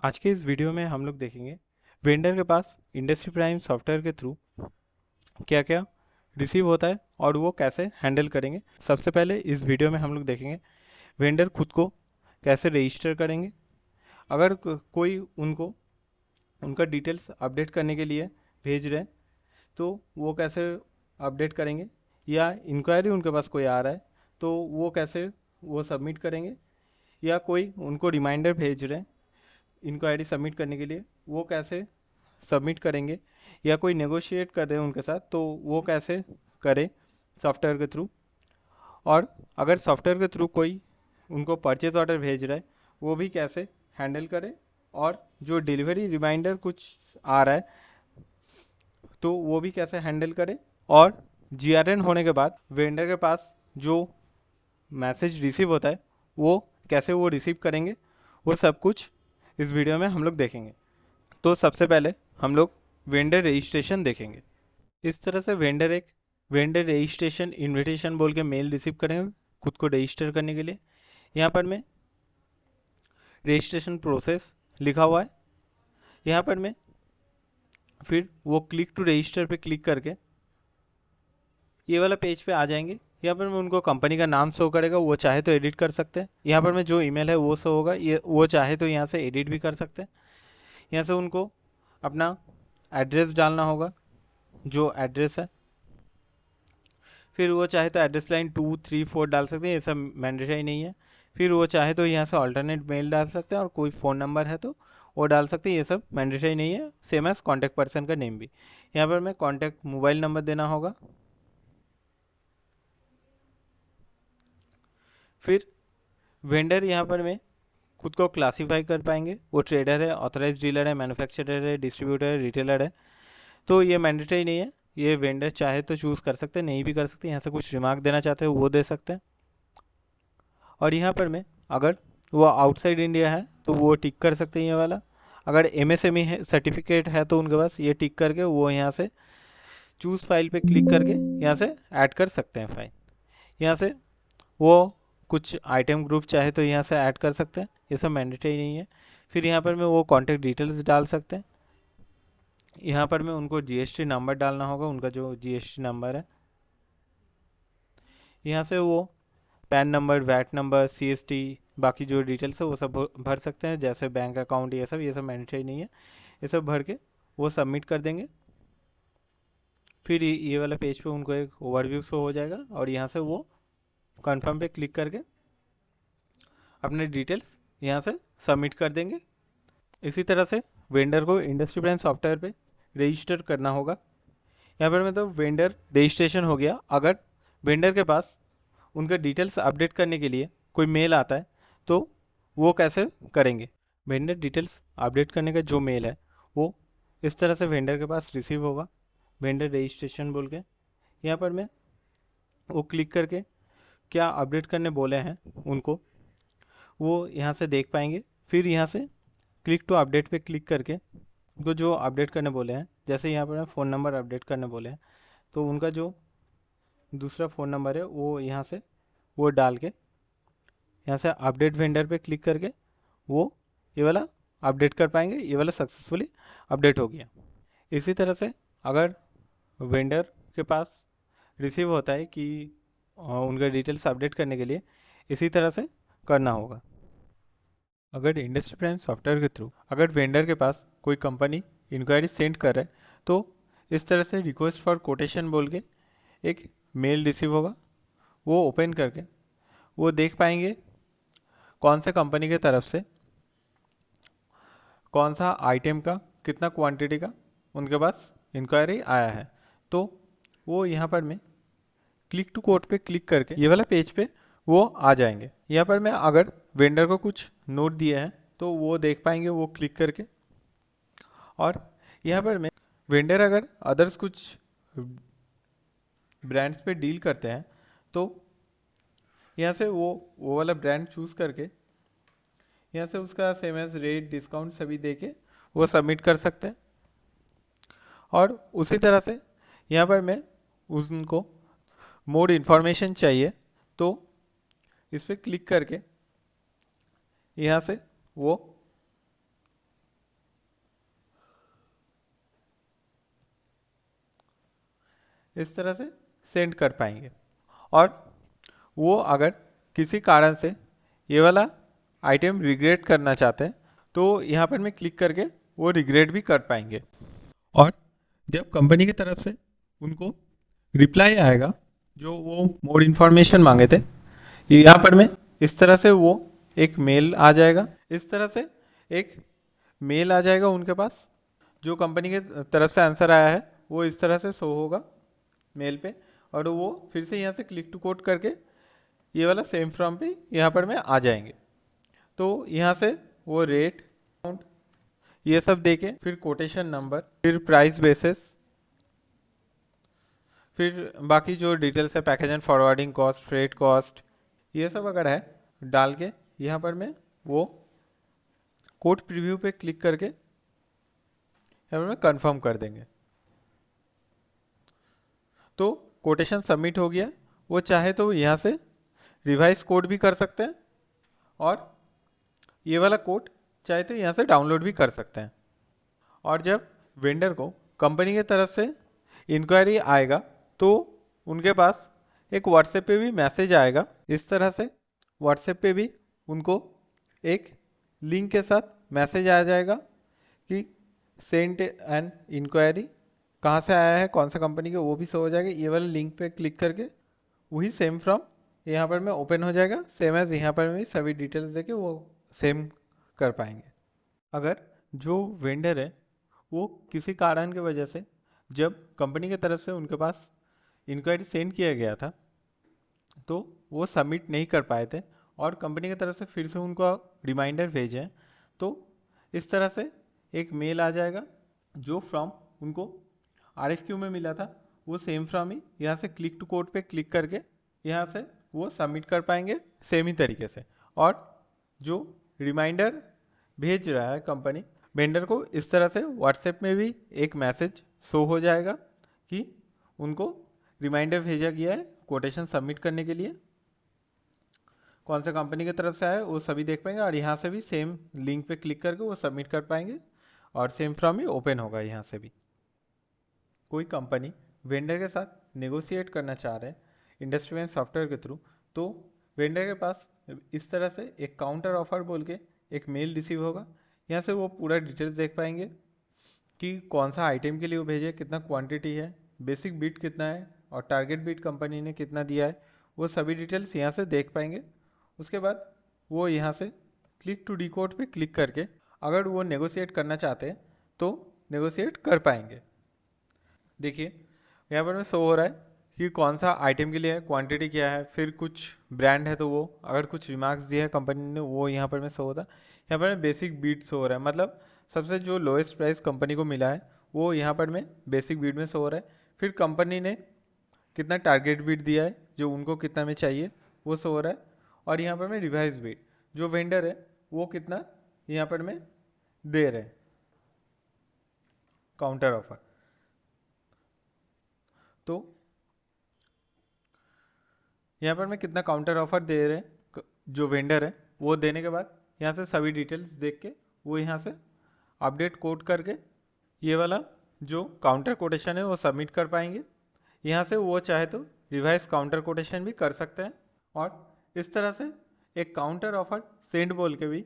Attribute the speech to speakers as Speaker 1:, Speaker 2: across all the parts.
Speaker 1: आज के इस वीडियो में हम लोग देखेंगे वेंडर के पास इंडस्ट्री प्राइम सॉफ्टवेयर के थ्रू क्या क्या रिसीव होता है और वो कैसे हैंडल करेंगे। सबसे पहले इस वीडियो में हम लोग देखेंगे वेंडर खुद को कैसे रजिस्टर करेंगे। अगर कोई उनको उनका डिटेल्स अपडेट करने के लिए भेज रहे हैं तो वो कैसे अपडेट करेंगे, या इंक्वायरी उनके पास कोई आ रहा है तो वो कैसे वो सबमिट करेंगे, या कोई उनको रिमाइंडर भेज रहे हैं इंक्वायरी सबमिट करने के लिए वो कैसे सबमिट करेंगे, या कोई नेगोशिएट कर रहे हैं उनके साथ तो वो कैसे करें सॉफ्टवेयर के थ्रू। और अगर सॉफ्टवेयर के थ्रू कोई उनको परचेज ऑर्डर भेज रहा है वो भी कैसे हैंडल करें, और जो डिलीवरी रिमाइंडर कुछ आ रहा है तो वो भी कैसे हैंडल करें, और जीआरएन होने के बाद वेंडर के पास जो मैसेज रिसीव होता है वो कैसे वो रिसीव करेंगे, वो सब कुछ इस वीडियो में हम लोग देखेंगे। तो सबसे पहले हम लोग वेंडर रजिस्ट्रेशन देखेंगे। इस तरह से वेंडर रजिस्ट्रेशन इनविटेशन बोल के मेल रिसीव करेंगे खुद को रजिस्टर करने के लिए। यहाँ पर मैं रजिस्ट्रेशन प्रोसेस लिखा हुआ है। यहाँ पर मैं फिर वो क्लिक टू रजिस्टर पे क्लिक करके ये वाला पेज पे आ जाएंगे। यहाँ पर मैं उनको कंपनी का नाम शो करेगा, वो चाहे तो एडिट कर सकते हैं। यहाँ पर मैं जो ईमेल है वो शो होगा, ये वो चाहे तो यहाँ से एडिट भी कर सकते हैं। यहाँ से उनको अपना एड्रेस डालना होगा, जो एड्रेस है। फिर वो चाहे तो एड्रेस लाइन 2 3 4 डाल सकते हैं, ये सब मैंडेटरी नहीं है। फिर वो चाहे तो यहाँ से ऑल्टरनेट मेल डाल सकते हैं, और कोई फ़ोन नंबर है तो वो डाल सकते हैं, ये सब मैंडेटरी नहीं है। सेम एज कॉन्टैक्ट पर्सन का नेम भी। यहाँ पर मैं कॉन्टैक्ट मोबाइल नंबर देना होगा। फिर वेंडर यहाँ पर मैं खुद को क्लासीफाई कर पाएंगे, वो ट्रेडर है, ऑथराइज डीलर है, मैन्युफैक्चरर है, डिस्ट्रीब्यूटर है, रिटेलर है। तो ये मैंडेटरी नहीं है, ये वेंडर चाहे तो चूज़ कर सकते हैं, नहीं भी कर सकते। यहाँ से कुछ रिमार्क देना चाहते हैं वो दे सकते हैं। और यहाँ पर मैं अगर वो आउटसाइड इंडिया है तो वो टिक कर सकते हैं ये वाला। अगर एमएसएमई है सर्टिफिकेट है तो उनके पास ये टिक करके वो यहाँ से चूज़ फाइल पे क्लिक करके यहाँ से ऐड कर सकते हैं फाइल। यहाँ से वो कुछ आइटम ग्रुप चाहे तो यहाँ से ऐड कर सकते हैं, ये सब मैंडेटरी नहीं है। फिर यहाँ पर मैं वो कॉन्टैक्ट डिटेल्स डाल सकते हैं। यहाँ पर मैं उनको जीएसटी नंबर डालना होगा, उनका जो जीएसटी नंबर है। यहाँ से वो PAN number, VAT number, CST, बाकी जो डिटेल्स है वो सब भर सकते हैं, जैसे बैंक अकाउंट, ये सब मैंडेटरी नहीं है। ये सब भर के वो सबमिट कर देंगे। फिर ये वाला पेज पे उनको एक ओवरव्यू शो हो जाएगा, और यहाँ से वो कंफर्म पे क्लिक करके अपने डिटेल्स यहाँ से सबमिट कर देंगे। इसी तरह से वेंडर को इंडस्ट्री ब्रांड सॉफ्टवेयर पे रजिस्टर करना होगा। यहाँ पर मतलब वेंडर रजिस्ट्रेशन हो गया। अगर वेंडर के पास उनका डिटेल्स अपडेट करने के लिए कोई मेल आता है तो वो कैसे करेंगे। वेंडर डिटेल्स अपडेट करने का जो मेल है वो इस तरह से वेंडर के पास रिसीव होगा, वेंडर रजिस्ट्रेशन बोल के। यहाँ पर मैं वो क्लिक करके क्या अपडेट करने बोले हैं उनको वो यहाँ से देख पाएंगे। फिर यहाँ से क्लिक टू अपडेट पे क्लिक करके उनको जो अपडेट करने बोले हैं, जैसे यहाँ पर फ़ोन नंबर अपडेट करने बोले हैं तो उनका जो दूसरा फ़ोन नंबर है वो यहाँ से वो डाल के यहाँ से अपडेट वेंडर पे क्लिक करके वो ये वाला अपडेट कर पाएंगे। ये वाला सक्सेसफुली अपडेट हो गया। इसी तरह से अगर वेंडर के पास रिसीव होता है कि उनका डिटेल्स अपडेट करने के लिए इसी तरह से करना होगा। अगर इंडस्ट्री प्राइम सॉफ्टवेयर के थ्रू अगर वेंडर के पास कोई कंपनी इंक्वायरी सेंड कर रहा है तो इस तरह से रिक्वेस्ट फॉर कोटेशन बोल के एक मेल रिसीव होगा। वो ओपन करके वो देख पाएंगे कौन से कंपनी के तरफ से कौन सा आइटम का कितना क्वांटिटी का उनके पास इंक्वायरी आया है। तो वो यहाँ पर मैं क्लिक टू कोड पे क्लिक करके ये वाला पेज पे वो आ जाएंगे। यहाँ पर मैं अगर वेंडर को कुछ नोट दिया है तो वो देख पाएंगे वो क्लिक करके। और यहाँ पर मैं वेंडर अगर अदर्स कुछ ब्रांड्स पे डील करते हैं तो यहाँ से वो वाला ब्रांड चूज़ करके यहाँ से उसका सेम एज रेट डिस्काउंट सभी दे के वो सबमिट कर सकते हैं। और उसी तरह से यहाँ पर मैं उनको मोर इन्फॉर्मेशन चाहिए तो इस पर क्लिक करके यहाँ से वो इस तरह से सेंड कर पाएंगे। और वो अगर किसी कारण से ये वाला आइटम रिग्रेट करना चाहते हैं तो यहाँ पर मैं क्लिक करके वो रिग्रेट भी कर पाएंगे। और जब कंपनी की तरफ से उनको रिप्लाई आएगा जो वो मोर इन्फॉर्मेशन मांगे थे, यहाँ पर में इस तरह से वो एक मेल आ जाएगा, इस तरह से एक मेल आ जाएगा उनके पास। जो कंपनी के तरफ से आंसर आया है वो इस तरह से शो होगा मेल पे, और वो फिर से यहाँ से क्लिक टू कोड करके ये वाला सेम फ्रॉम पे यहाँ पर में आ जाएंगे। तो यहाँ से वो रेट, अमाउंट, ये सब देके फिर कोटेशन नंबर, फिर प्राइस बेसिस, फिर बाकी जो डिटेल्स है package and forwarding cost, freight cost, ये सब अगर है डाल के यहाँ पर में वो कोड प्रीव्यू पे क्लिक करके यहाँ पर में कंफर्म कर देंगे। तो कोटेशन सबमिट हो गया। वो चाहे तो यहाँ से रिवाइज कोड भी कर सकते हैं और ये वाला कोड चाहे तो यहाँ से डाउनलोड भी कर सकते हैं। और जब वेंडर को कंपनी की तरफ से इंक्वायरी आएगा तो उनके पास एक व्हाट्सएप पे भी मैसेज आएगा। इस तरह से व्हाट्सएप पे भी उनको एक लिंक के साथ मैसेज आ जाएगा कि सेंड एन इंक्वायरी, कहाँ से आया है, कौन सा कंपनी का, वो भी शो हो जाएगा। ये वाले लिंक पे क्लिक करके वही सेम फ्रॉम यहाँ पर में ओपन हो जाएगा, सेम एज यहाँ पर भी सभी डिटेल्स देके वो सेम कर पाएंगे। अगर जो वेंडर है वो किसी कारण की वजह से जब कंपनी की तरफ से उनके पास इंक्वायरी सेंड किया गया था तो वो सबमिट नहीं कर पाए थे और कंपनी की तरफ से फिर से उनको रिमाइंडर भेजें, तो इस तरह से एक मेल आ जाएगा जो फॉर्म उनको आरएफक्यू में मिला था वो सेम फॉर्म ही यहाँ से क्लिक टू कोड पे क्लिक करके यहाँ से वो सबमिट कर पाएंगे सेम ही तरीके से। और जो रिमाइंडर भेज रहा है कंपनी वेंडर को, इस तरह से व्हाट्सएप में भी एक मैसेज शो हो जाएगा कि उनको रिमाइंडर भेजा गया है कोटेशन सबमिट करने के लिए, कौन सा कंपनी की तरफ से आया वो सभी देख पाएंगे। और यहाँ से भी सेम लिंक पे क्लिक करके वो सबमिट कर पाएंगे और सेम फॉर्म ही ओपन होगा। यहाँ से भी कोई कंपनी वेंडर के साथ नेगोशिएट करना चाह रहे हैं इंडस्ट्री सॉफ्टवेयर के थ्रू, तो वेंडर के पास इस तरह से एक काउंटर ऑफर बोल के एक मेल रिसीव होगा। यहाँ से वो पूरा डिटेल्स देख पाएंगे कि कौन सा आइटम के लिए वो भेजे, कितना क्वांटिटी है, बेसिक बिट कितना है और टारगेट बिट कंपनी ने कितना दिया है, वो सभी डिटेल्स यहाँ से देख पाएंगे। उसके बाद वो यहाँ से क्लिक टू डिकोड पे क्लिक करके अगर वो नेगोशिएट करना चाहते हैं तो नेगोशिएट कर पाएंगे। देखिए यहाँ पर में शो हो रहा है कि कौन सा आइटम के लिए है, क्वांटिटी क्या है, फिर कुछ ब्रांड है तो वो अगर कुछ रिमार्क्स दिया है कंपनी ने वो यहाँ पर में शो होता है। यहाँ पर में बेसिक बीट शो हो रहा है, मतलब सबसे जो लोएस्ट प्राइस कंपनी को मिला है वो यहाँ पर में बेसिक बीट में शो हो रहा है। फिर कंपनी ने कितना टारगेट बीट दिया है जो उनको कितना में चाहिए वो शो हो रहा है। और यहाँ पर में रिवाइज बीट जो वेंडर है वो कितना यहाँ पर में दे रहे हैं काउंटर ऑफर। तो यहाँ पर मैं कितना काउंटर ऑफर दे रहे हैं जो वेंडर है वो देने के बाद यहाँ से सभी डिटेल्स देख के वो यहाँ से अपडेट कोड करके ये वाला जो काउंटर कोटेशन है वो सबमिट कर पाएंगे। यहाँ से वो चाहे तो रिवाइज काउंटर कोटेशन भी कर सकते हैं। और इस तरह से एक काउंटर ऑफर सेंड बोल के भी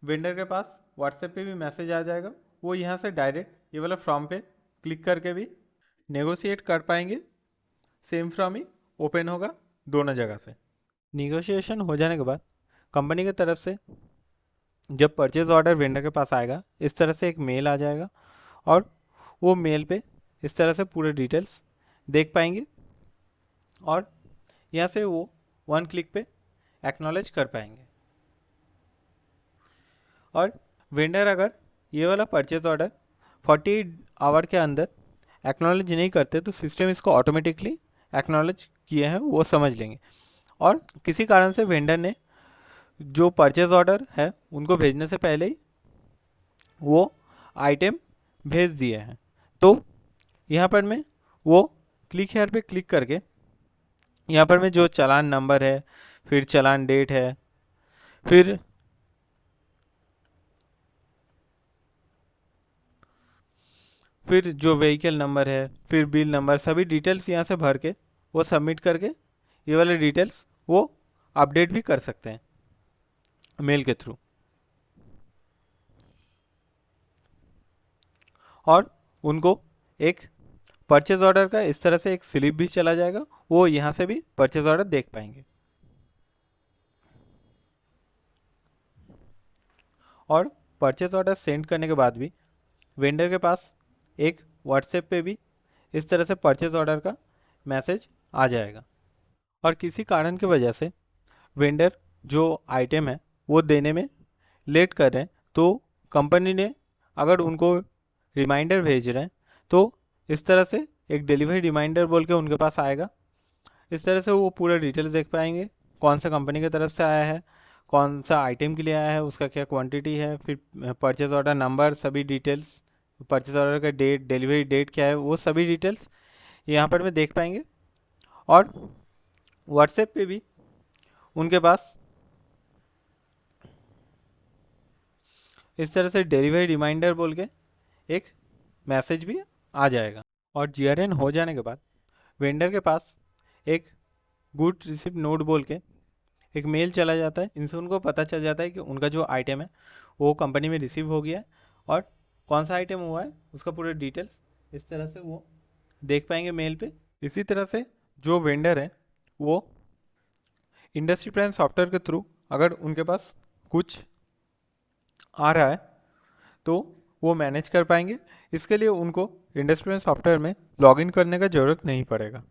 Speaker 1: वेंडर के पास व्हाट्सएप पे भी मैसेज आ जाएगा, वो यहाँ से डायरेक्ट ये वाला फॉर्म पे क्लिक करके भी नेगोशिएट कर पाएंगे। सेम फॉर्म ही ओपन होगा दोनों जगह से। निगोशिएशन हो जाने के बाद कंपनी की तरफ से जब परचेज ऑर्डर वेंडर के पास आएगा इस तरह से एक मेल आ जाएगा और वो मेल पे इस तरह से पूरे डिटेल्स देख पाएंगे और यहाँ से वो वन क्लिक पे एक्नॉलेज कर पाएंगे। और वेंडर अगर ये वाला परचेज ऑर्डर 48 आवर के अंदर एक्नॉलेज नहीं करते तो सिस्टम इसको ऑटोमेटिकली एक्नॉलेज किए हैं वो समझ लेंगे। और किसी कारण से वेंडर ने जो परचेज ऑर्डर है उनको भेजने से पहले ही वो आइटम भेज दिए हैं तो यहाँ पर मैं वो क्लिक हेयर पे क्लिक करके यहाँ पर में जो चालान नंबर है, फिर चालान डेट है, फिर फिर जो व्हीकल नंबर है, फिर बिल नंबर, सभी डिटेल्स यहाँ से भर के वो सबमिट करके ये वाले डिटेल्स वो अपडेट भी कर सकते हैं मेल के थ्रू। और उनको एक परचेज ऑर्डर का इस तरह से एक स्लिप भी चला जाएगा, वो यहाँ से भी परचेज ऑर्डर देख पाएंगे। और परचेज ऑर्डर सेंड करने के बाद भी वेंडर के पास एक व्हाट्सएप पे भी इस तरह से परचेज ऑर्डर का मैसेज आ जाएगा। और किसी कारण की वजह से वेंडर जो आइटम है वो देने में लेट कर रहे हैं, तो कंपनी ने अगर उनको रिमाइंडर भेज रहे हैं तो इस तरह से एक डिलीवरी रिमाइंडर बोल के उनके पास आएगा। इस तरह से वो पूरा डिटेल्स देख पाएंगे, कौन सा कंपनी की तरफ से आया है, कौन सा आइटम के लिए आया है, उसका क्या क्वांटिटी है, फिर परचेज ऑर्डर नंबर, सभी डिटेल्स, परचेज ऑर्डर का डेट, डिलीवरी डेट क्या है, वो सभी डिटेल्स यहाँ पर में देख पाएंगे। और व्हाट्सएप पे भी उनके पास इस तरह से डिलीवरी रिमाइंडर बोल के एक मैसेज भी आ जाएगा। और जीआरएन हो जाने के बाद वेंडर के पास एक गुड रिसिप्ट नोट बोल के एक मेल चला जाता है। इनसे उनको पता चल जाता है कि उनका जो आइटम है वो कंपनी में रिसीव हो गया है और कौन सा आइटम हुआ है उसका पूरा डिटेल्स इस तरह से वो देख पाएंगे मेल पे। इसी तरह से जो वेंडर है वो इंडस्ट्री प्राइम सॉफ्टवेयर के थ्रू अगर उनके पास कुछ आ रहा है तो वो मैनेज कर पाएंगे। इसके लिए उनको इंडस्ट्री प्राइम सॉफ्टवेयर में लॉगिन करने का ज़रूरत नहीं पड़ेगा।